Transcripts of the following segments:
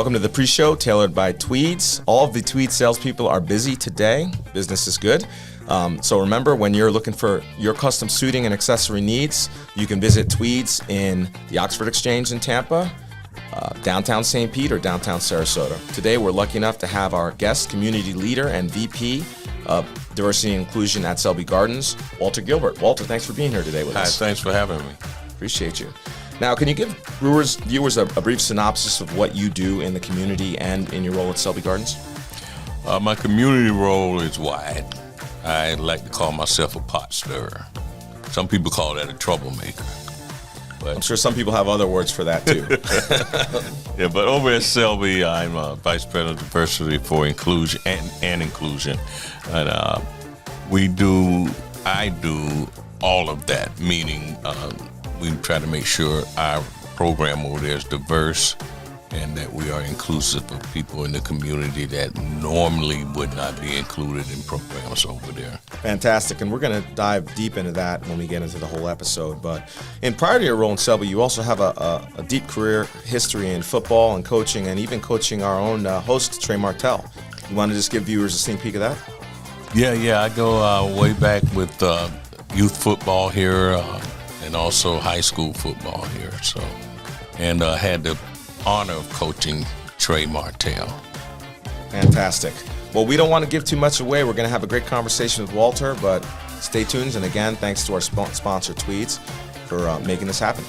Welcome to the pre-show tailored by Tweeds. All of the Tweeds salespeople are busy today. Business is good. So remember, when you're looking for your custom suiting and accessory needs, you can visit Tweeds in the Oxford Exchange in Tampa, downtown St. Pete, or downtown Sarasota. Today, we're lucky enough to have our guest community leader and VP of Diversity and Inclusion at Selby Gardens, Walter Gilbert. Walter, thanks for being here today with us. Hi, thanks for having me. Appreciate you. Now, can you give viewers a brief synopsis of what you do in the community and in your role at Selby Gardens? My community role is wide. I like to call myself a pot stirrer. Some people call that a troublemaker. I'm sure some people have other words for that too. Yeah, but over at Selby, I'm Vice President of Diversity for Inclusion and Inclusion. And I do all of that, meaning we try to make sure our program over there is diverse and that we are inclusive of people in the community that normally would not be included in programs over there. Fantastic, and we're going to dive deep into that when we get into the whole episode. But prior to your role in Selby, you also have a deep career history in football and coaching, and even coaching our own host, Trey Martell. You want to just give viewers a sneak peek of that? Yeah, I go way back with youth football here and also high school football here. So, and had the honor of coaching Trey Martell. Fantastic. Well, we don't want to give too much away. We're going to have a great conversation with Walter, but stay tuned. And again, thanks to our sponsor, Tweeds, for making this happen.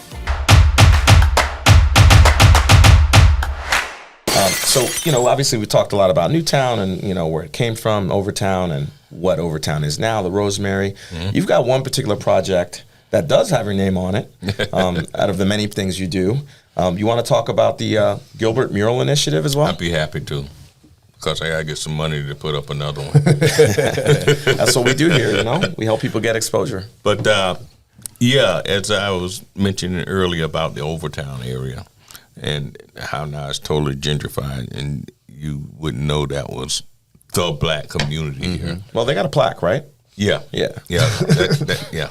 So, obviously we talked a lot about Newtown and, where it came from, Overtown, and what Overtown is now, the Rosemary. Mm-hmm. You've got one particular project that does have your name on it, out of the many things you do. You want to talk about the Gilbert Mural Initiative as well? I'd be happy to, because I got to get some money to put up another one. That's what we do here, We help people get exposure. But, as I was mentioning earlier about the Overtown area and how now it's totally gentrified, and you wouldn't know that was the black community here. Well, they got a plaque, right? Yeah. Yeah. Yeah.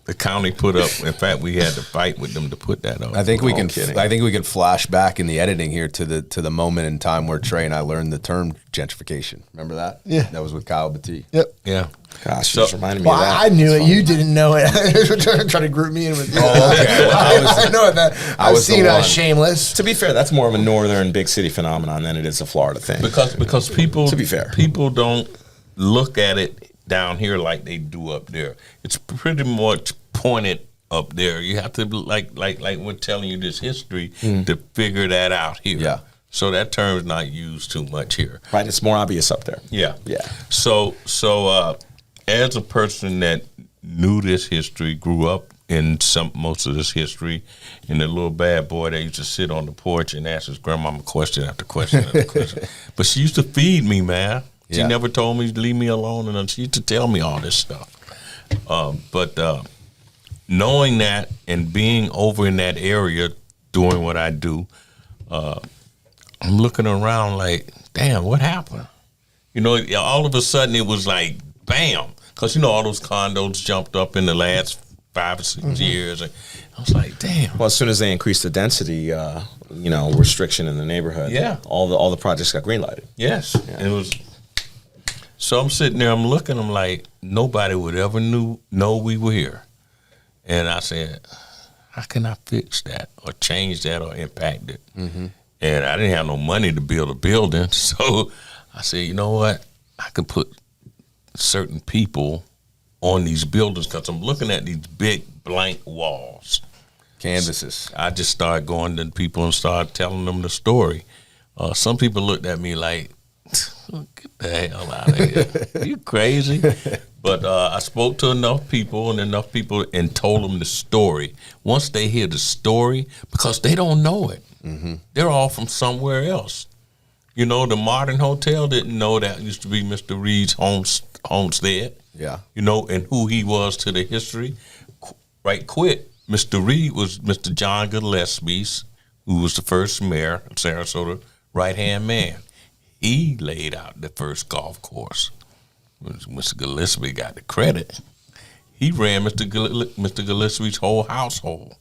The county put up. In fact, we had to fight with them to put that up. I think we can flash back in the editing here to the moment in time where Trey and I learned the term gentrification. Remember that? Yeah. That was with Kyle Batiste. Yep. Yeah. Gosh, you just reminded me of that. I knew it. You didn't know it. Trying to group me in with. Oh, okay. Well, I know that. I've seen Shameless. To be fair, that's more of a northern big city phenomenon than it is a Florida thing. Because people, to be fair, people don't look at it down here like they do up there. It's pretty much pointed up there. You have to like we're telling you this history to figure that out here. Yeah. So that term is not used too much here. Right. It's more obvious up there. Yeah. Yeah. So as a person that knew this history, grew up in most of this history, and the little bad boy that used to sit on the porch and ask his grandmama question after question after question. But she used to feed me, man. She never told me to leave me alone, and she used to tell me all this stuff. But knowing that and being over in that area doing what I do, I'm looking around like, damn, what happened? All of a sudden it was like, bam. Because, all those condos jumped up in the last 5 or 6 years. And I was like, damn. Well, as soon as they increased the density, restriction in the neighborhood, all the projects got greenlighted. Yes. Yeah. It was. So I'm sitting there, I'm looking, I'm like, nobody would ever know we were here. And I said, how can I fix that or change that or impact it? Mm-hmm. And I didn't have no money to build a building. So I said, you know what? I could put certain people on these buildings, because I'm looking at these big blank walls. Canvases. So I just started going to people and started telling them the story. Some people looked at me like, get the hell out of here. You crazy? But I spoke to enough people and told them the story. Once they hear the story, because they don't know it, they're all from somewhere else. The Modern Hotel didn't know that used to be Mr. Reed's homestead. Yeah. And who he was to the history. Right quick. Mr. Reed was Mr. John Gillespie's, who was the first mayor of Sarasota, right-hand man. He laid out the first golf course. Mr. Gillespie got the credit. He ran Mr. Gillespie's whole household.